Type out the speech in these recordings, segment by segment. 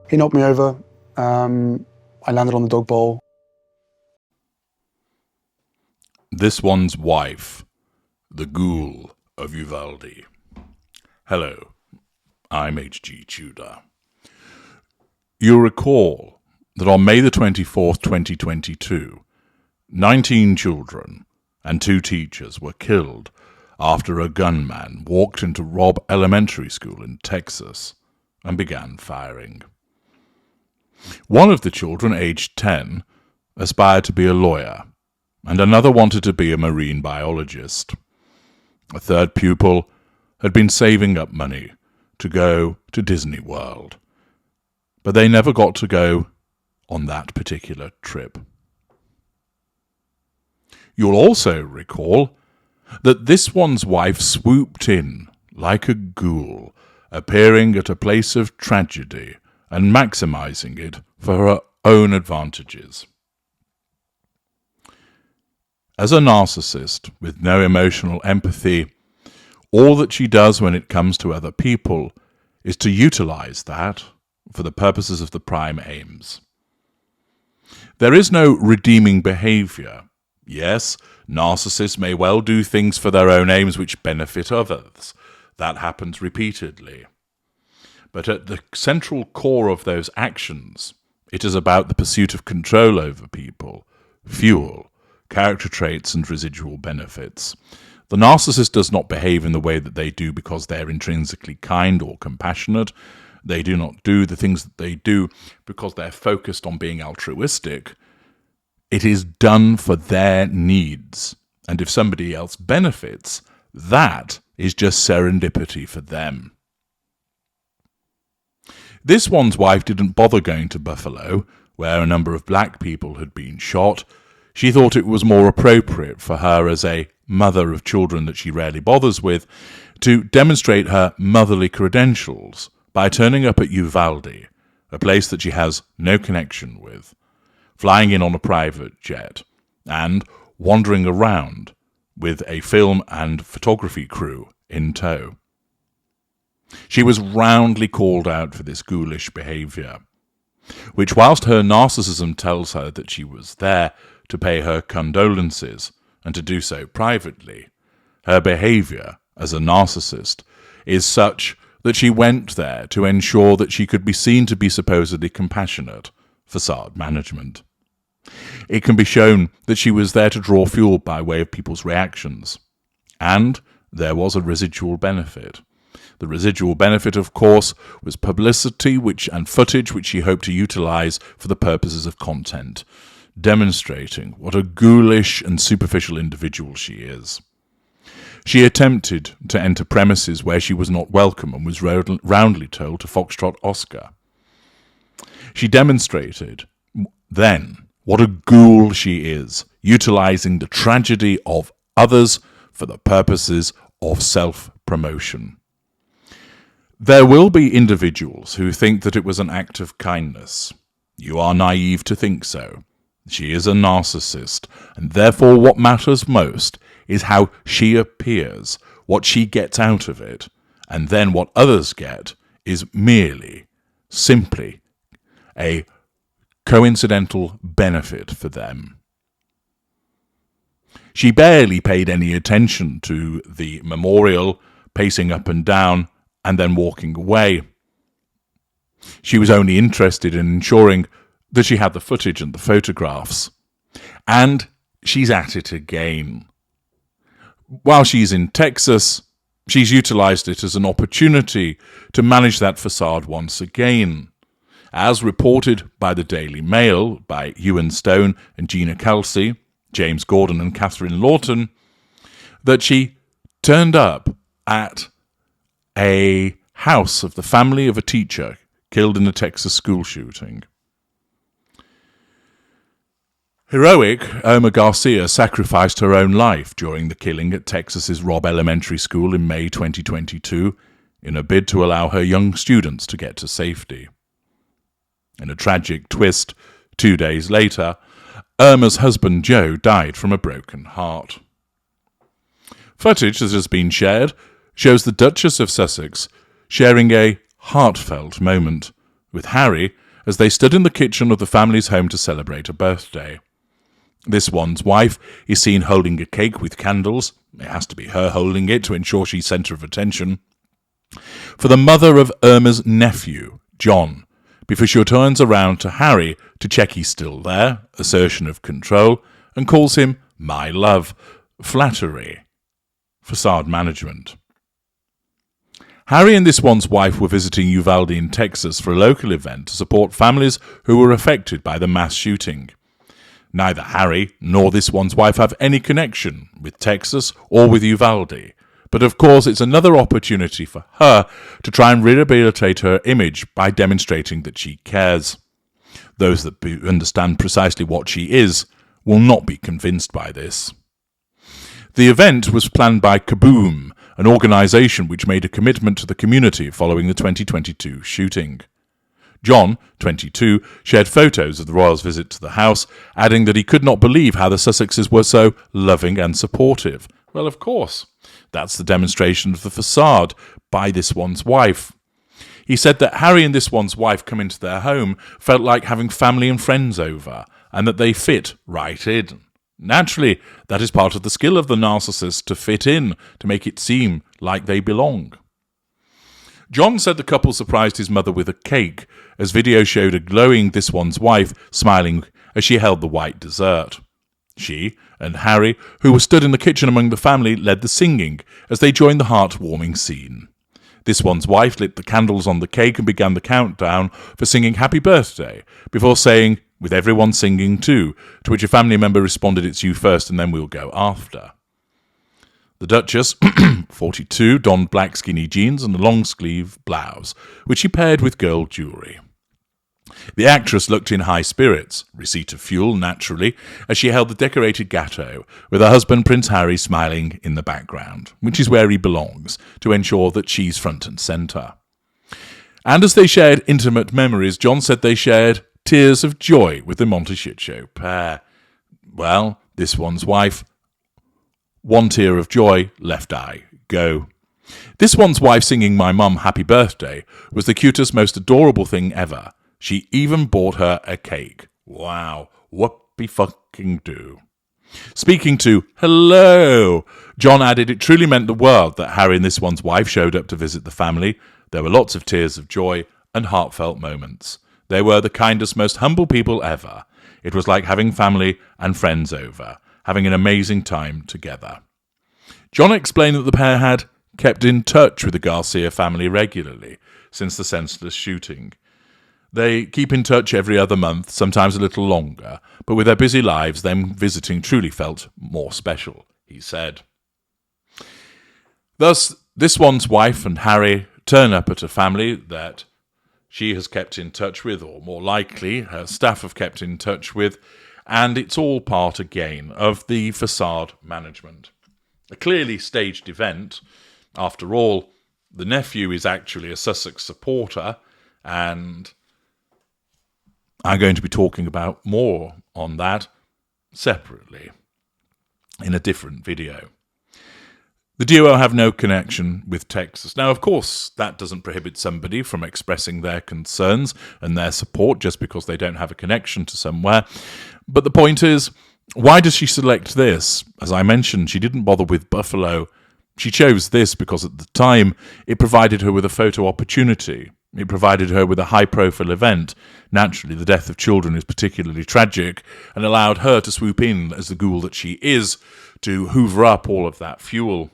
He knocked me over. I landed on the dog bowl. This one's wife, the ghoul of Uvalde. Hello, I'm H.G. Tudor. You'll recall that on May the 24th, 2022, 19 children and 2 teachers were killed after a gunman walked into Robb Elementary School in Texas and began firing. One of the children, aged 10, aspired to be a lawyer, and another wanted to be a marine biologist. A third pupil had been saving up money to go to Disney World, but they never got to go on that particular trip. You'll also recall that this one's wife swooped in like a ghoul, appearing at a place of tragedy and maximizing it for her own advantages. As a narcissist with no emotional empathy, all that she does when it comes to other people is to utilize that for the purposes of the prime aims. There is no redeeming behavior. Yes, narcissists may well do things for their own aims which benefit others. That happens repeatedly. But at the central core of those actions, it is about the pursuit of control over people, fuel, character traits, and residual benefits. The narcissist does not behave in the way that they do because they're intrinsically kind or compassionate. They do not do the things that they do because they're focused on being altruistic. It is done for their needs. And if somebody else benefits, that is just serendipity for them. This one's wife didn't bother going to Buffalo, where a number of black people had been shot. She thought it was more appropriate for her, as a mother of children that she rarely bothers with, to demonstrate her motherly credentials by turning up at Uvalde, a place that she has no connection with, flying in on a private jet, and wandering around with a film and photography crew in tow. She was roundly called out for this ghoulish behaviour, which, whilst her narcissism tells her that she was there to pay her condolences and to do so privately, her behaviour as a narcissist is such that she went there to ensure that she could be seen to be supposedly compassionate, facade management. It can be shown that she was there to draw fuel by way of people's reactions. And there was a residual benefit. The residual benefit, of course, was publicity and footage which she hoped to utilize for the purposes of content, demonstrating what a ghoulish and superficial individual she is. She attempted to enter premises where she was not welcome and was roundly told to foxtrot Oscar. She demonstrated then what a ghoul she is, utilizing the tragedy of others for the purposes of self-promotion. There will be individuals who think that it was an act of kindness. You are naive to think so. She is a narcissist, and therefore what matters most is how she appears, what she gets out of it, and then what others get is merely, simply, a coincidental benefit for them. She barely paid any attention to the memorial, pacing up and down, and then walking away. She was only interested in ensuring that she had the footage and the photographs. And she's at it again. While she's in Texas, she's utilized it as an opportunity to manage that facade once again. As reported by the Daily Mail by Ewan Stone and Gina Kelsey, James Gordon and Catherine Lawton, that she turned up at a house of the family of a teacher killed in a Texas school shooting. Heroic Irma Garcia sacrificed her own life during the killing at Texas's Robb Elementary School in May 2022 in a bid to allow her young students to get to safety. In a tragic twist, 2 days later, Irma's husband Joe died from a broken heart. Footage that has been shared shows the Duchess of Sussex sharing a heartfelt moment with Harry as they stood in the kitchen of the family's home to celebrate a birthday. This one's wife is seen holding a cake with candles. It has to be her holding it to ensure she's centre of attention. For the mother of Irma's nephew, John, before she turns around to Harry to check he's still there, assertion of control, and calls him my love, flattery, facade management. Harry and this one's wife were visiting Uvalde in Texas for a local event to support families who were affected by the mass shooting. Neither Harry nor this one's wife have any connection with Texas or with Uvalde, but of course it's another opportunity for her to try and rehabilitate her image by demonstrating that she cares. Those that understand precisely what she is will not be convinced by this. The event was planned by Kaboom, an organisation which made a commitment to the community following the 2022 shooting. John, 22, shared photos of the royals' visit to the house, adding that he could not believe how the Sussexes were so loving and supportive. Well, of course, that's the demonstration of the facade by this one's wife. He said that Harry and this one's wife come into their home felt like having family and friends over, and that they fit right in. Naturally, that is part of the skill of the narcissist to fit in, to make it seem like they belong. John said the couple surprised his mother with a cake, as video showed a glowing this one's wife smiling as she held the white dessert. She and Harry, who were stood in the kitchen among the family, led the singing as they joined the heart-warming scene. This one's wife lit the candles on the cake and began the countdown for singing Happy Birthday, before saying, with everyone singing too, to which a family member responded, it's you first and then we'll go after. The Duchess, 42, donned black skinny jeans and a long-sleeve blouse, which she paired with gold jewellery. The actress looked in high spirits, receipt of fuel, naturally, as she held the decorated gâteau, with her husband Prince Harry smiling in the background, which is where he belongs, to ensure that she's front and centre. And as they shared intimate memories, John said they shared tears of joy with the Monteshitshow pair. Well, this one's wife, one tear of joy, left eye, go. This one's wife singing My Mum Happy Birthday was the cutest, most adorable thing ever. She even bought her a cake. Wow, whoopie fucking do. Speaking to hello, John added it truly meant the world that Harry and this one's wife showed up to visit the family. There were lots of tears of joy and heartfelt moments. They were the kindest, most humble people ever. It was like having family and friends over, having an amazing time together. John explained that the pair had kept in touch with the Garcia family regularly since the senseless shooting. They keep in touch every other month, sometimes a little longer, but with their busy lives, them visiting truly felt more special, he said. Thus, this one's wife and Harry turn up at a family that she has kept in touch with, or more likely, her staff have kept in touch with, and it's all part, again, of the facade management. A clearly staged event. After all, the nephew is actually a Sussex supporter, and I'm going to be talking about more on that separately in a different video. The duo have no connection with Texas. Now, of course, that doesn't prohibit somebody from expressing their concerns and their support just because they don't have a connection to somewhere. But the point is, why does she select this? As I mentioned, she didn't bother with Buffalo. She chose this because at the time, it provided her with a photo opportunity. It provided her with a high-profile event. Naturally, the death of children is particularly tragic and allowed her to swoop in as the ghoul that she is to hoover up all of that fuel.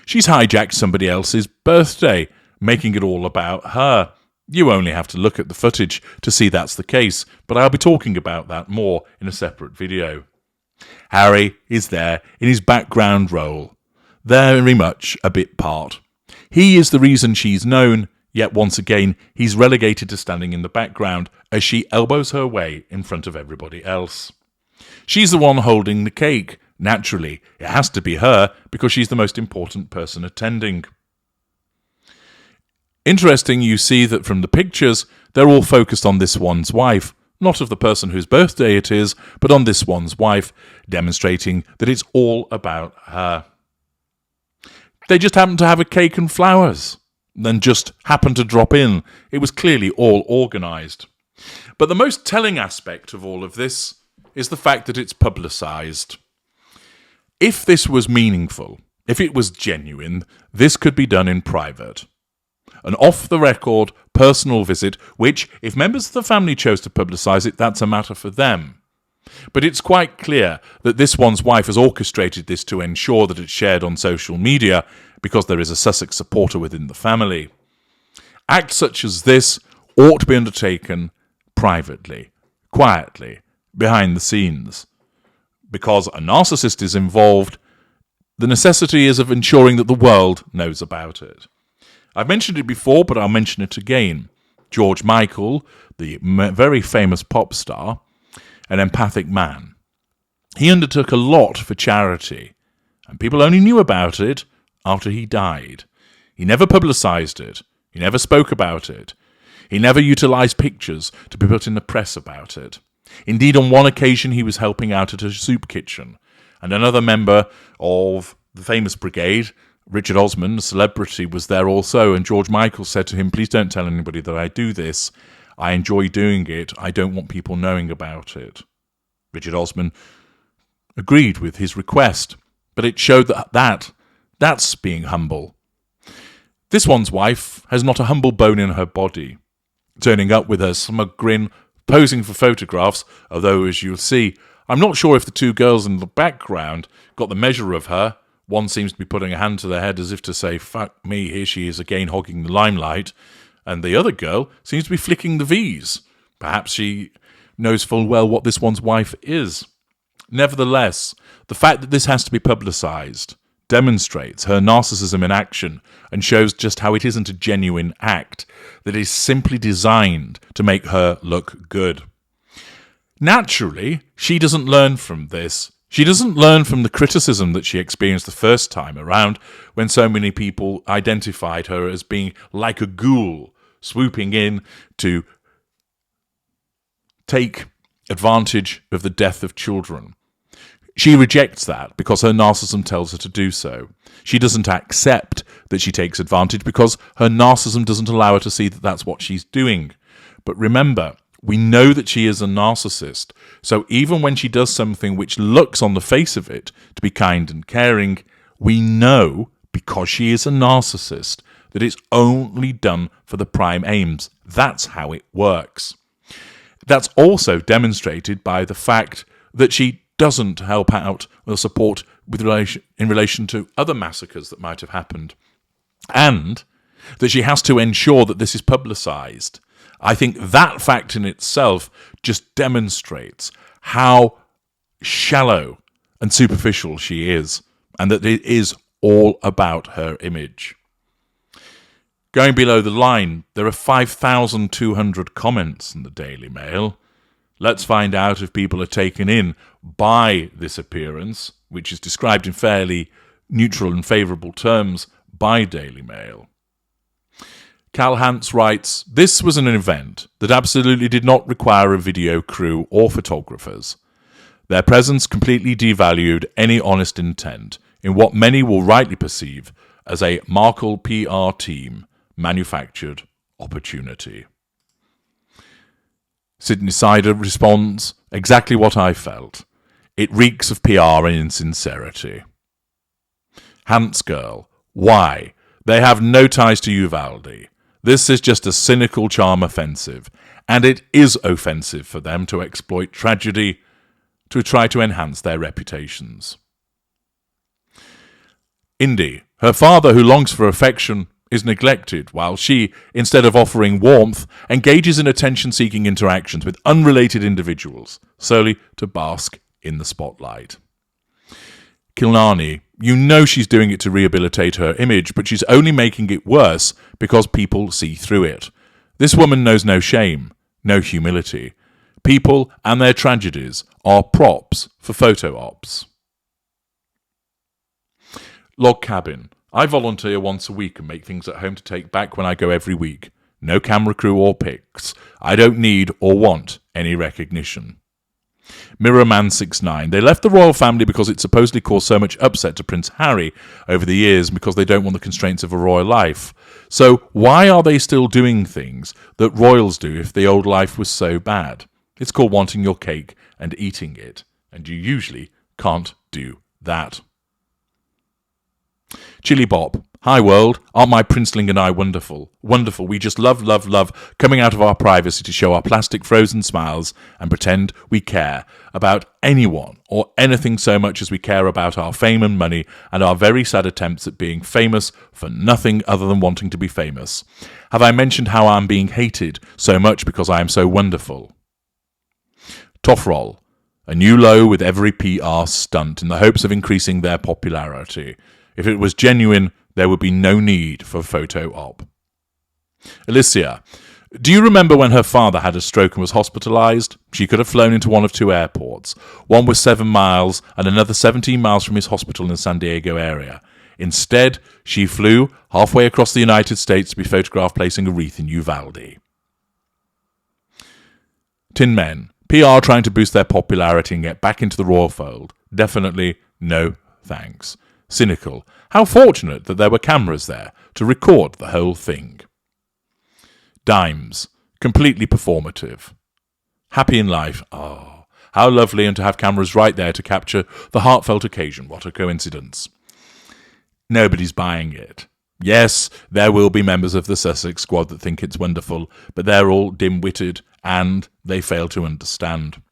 She's hijacked somebody else's birthday, making it all about her. You only have to look at the footage to see that's the case, but I'll be talking about that more in a separate video. Harry is there in his background role, very much a bit part. He is the reason she's known, yet once again he's relegated to standing in the background as she elbows her way in front of everybody else. She's the one holding the cake. Naturally, it has to be her because she's the most important person attending. Interesting, you see that from the pictures, they're all focused on this one's wife, not of the person whose birthday it is, but on this one's wife, demonstrating that it's all about her. They just happen to have a cake and flowers. than just happened to drop in. It was clearly all organised. But the most telling aspect of all of this is the fact that it's publicised. If this was meaningful, if it was genuine, this could be done in private. An off-the-record personal visit, which, if members of the family chose to publicise it, that's a matter for them. But it's quite clear that this one's wife has orchestrated this to ensure that it's shared on social media because there is a Sussex supporter within the family. Acts such as this ought to be undertaken privately, quietly, behind the scenes. Because a narcissist is involved, the necessity is of ensuring that the world knows about it. I've mentioned it before, but I'll mention it again. George Michael, the very famous pop star, an empathic man. He undertook a lot for charity, and people only knew about it after he died. He never publicised it. He never spoke about it. He never utilised pictures to be put in the press about it. Indeed, on one occasion he was helping out at a soup kitchen, and another member of the famous brigade, Richard Osman, a celebrity, was there also, and George Michael said to him, "Please don't tell anybody that I do this. I enjoy doing it. I don't want people knowing about it." Richard Osman agreed with his request, but it showed that's being humble. This one's wife has not a humble bone in her body, turning up with her smug grin, posing for photographs, although, as you'll see, I'm not sure if the two girls in the background got the measure of her. One seems to be putting a hand to their head as if to say, "Fuck me, here she is again hogging the limelight," and the other girl seems to be flicking the V's. Perhaps she knows full well what this one's wife is. Nevertheless, the fact that this has to be publicised demonstrates her narcissism in action and shows just how it isn't a genuine act, that is simply designed to make her look good. Naturally, she doesn't learn from this. She doesn't learn from the criticism that she experienced the first time around when so many people identified her as being like a ghoul, swooping in to take advantage of the death of children. She rejects that because her narcissism tells her to do so. She doesn't accept that she takes advantage because her narcissism doesn't allow her to see that that's what she's doing. But remember, we know that she is a narcissist, so even when she does something which looks on the face of it to be kind and caring, we know, because she is a narcissist, that it's only done for the prime aims. That's how it works. That's also demonstrated by the fact that she doesn't help out or support in relation to other massacres that might have happened, and that she has to ensure that this is publicised. I think that fact in itself just demonstrates how shallow and superficial she is, and that it is all about her image. Going below the line, there are 5,200 comments in the Daily Mail. Let's find out if people are taken in by this appearance, which is described in fairly neutral and favourable terms by Daily Mail. Cal Hantz writes, "This was an event that absolutely did not require a video crew or photographers. Their presence completely devalued any honest intent in what many will rightly perceive as a Markle PR team manufactured opportunity." Sydney Sider responds, "Exactly what I felt. It reeks of PR and insincerity." Hantz girl, "Why? They have no ties to Uvalde. This is just a cynical charm offensive, and it is offensive for them to exploit tragedy to try to enhance their reputations." Indy, her father who longs for affection is neglected, while she, instead of offering warmth, engages in attention-seeking interactions with unrelated individuals, solely to bask in the spotlight. Kilnani, you know she's doing it to rehabilitate her image, but she's only making it worse because people see through it. This woman knows no shame, no humility. People and their tragedies are props for photo ops. Log cabin. I volunteer once a week and make things at home to take back when I go every week. No camera crew or pics. I don't need or want any recognition. Mirrorman69. They left the royal family because it supposedly caused so much upset to Prince Harry over the years because they don't want the constraints of a royal life. So why are they still doing things that royals do if the old life was so bad? It's called wanting your cake and eating it, and you usually can't do that. Chili Bob. Hi world, aren't my princeling and I wonderful? Wonderful, we just love, love, love coming out of our privacy to show our plastic frozen smiles and pretend we care about anyone or anything so much as we care about our fame and money and our very sad attempts at being famous for nothing other than wanting to be famous. Have I mentioned how I'm being hated so much because I am so wonderful? Toffroll. A new low with every PR stunt in the hopes of increasing their popularity. If it was genuine, there would be no need for photo op. Alicia. Do you remember when her father had a stroke and was hospitalised? She could have flown into one of two airports. One was 7 miles and another 17 miles from his hospital in the San Diego area. Instead, she flew halfway across the United States to be photographed placing a wreath in Uvalde. Tin Men. PR trying to boost their popularity and get back into the royal fold. Definitely no thanks. Cynical. How fortunate that there were cameras there to record the whole thing. Dimes. Completely performative. Happy in life. Oh, how lovely, and to have cameras right there to capture the heartfelt occasion. What a coincidence. Nobody's buying it. Yes, there will be members of the Sussex squad that think it's wonderful, but they're all dim-witted and they fail to understand.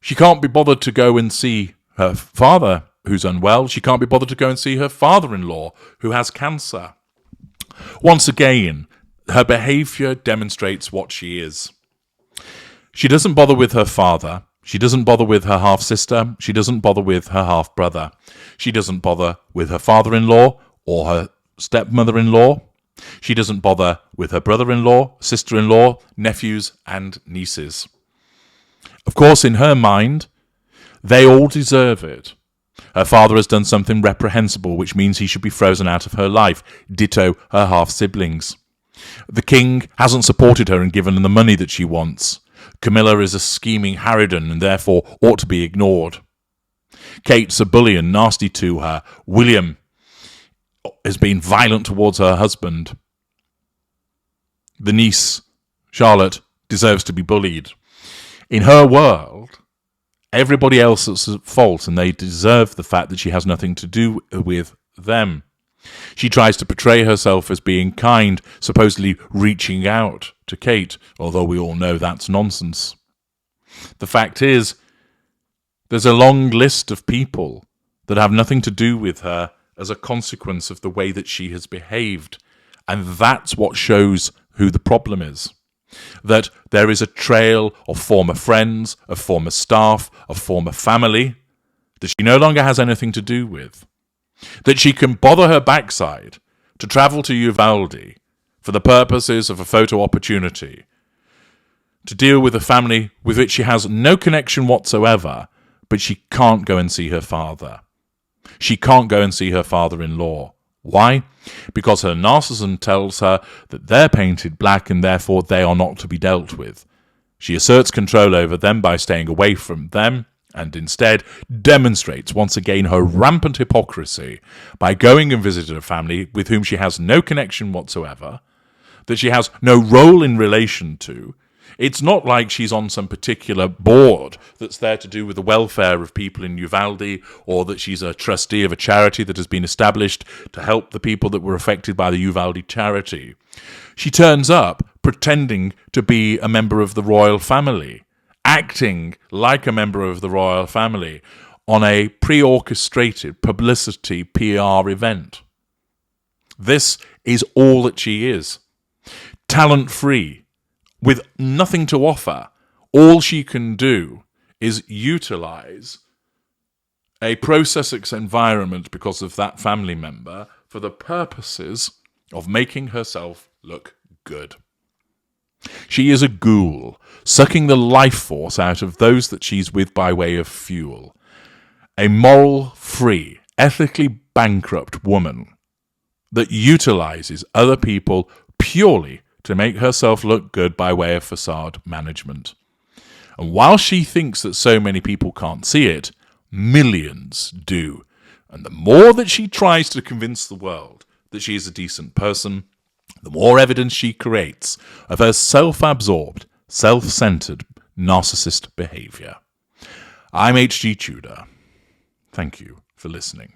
She can't be bothered to go and see her father, who's unwell. She can't be bothered to go and see her father-in-law, who has cancer. Once again, her behaviour demonstrates what she is. She doesn't bother with her father. She doesn't bother with her half-sister. She doesn't bother with her half-brother. She doesn't bother with her father-in-law or her stepmother-in-law. She doesn't bother with her brother-in-law, sister-in-law, nephews and nieces. Of course, in her mind, they all deserve it. Her father has done something reprehensible, which means he should be frozen out of her life. Ditto her half-siblings. The king hasn't supported her and given her the money that she wants. Camilla is a scheming harridan and therefore ought to be ignored. Kate's a bully and nasty to her. William has been violent towards her husband. The niece, Charlotte, deserves to be bullied. In her world, everybody else is at fault, and they deserve the fact that she has nothing to do with them. She tries to portray herself as being kind, supposedly reaching out to Kate, although we all know that's nonsense. The fact is, there's a long list of people that have nothing to do with her as a consequence of the way that she has behaved, and that's what shows who the problem is. That there is a trail of former friends, of former staff, of former family that she no longer has anything to do with. That she can bother her backside to travel to Uvalde for the purposes of a photo opportunity, to deal with a family with which she has no connection whatsoever, but she can't go and see her father. She can't go and see her father-in-law. Why? Because her narcissism tells her that they're painted black and therefore they are not to be dealt with. She asserts control over them by staying away from them, and instead demonstrates once again her rampant hypocrisy by going and visiting a family with whom she has no connection whatsoever, that she has no role in relation to. It's not like she's on some particular board that's there to do with the welfare of people in Uvalde, or that she's a trustee of a charity that has been established to help the people that were affected by the Uvalde charity. She turns up pretending to be a member of the royal family, acting like a member of the royal family on a pre-orchestrated publicity PR event. This is all that she is. Talent-free, with nothing to offer. All she can do is utilize a pro-Sussex environment because of that family member for the purposes of making herself look good. She is a ghoul, sucking the life force out of those that she's with by way of fuel. A moral-free, ethically bankrupt woman that utilizes other people purely to make herself look good by way of facade management. And while she thinks that so many people can't see it, millions do. And the more that she tries to convince the world that she is a decent person, the more evidence she creates of her self-absorbed, self-centered, narcissist behavior. I'm H.G. Tudor. Thank you for listening.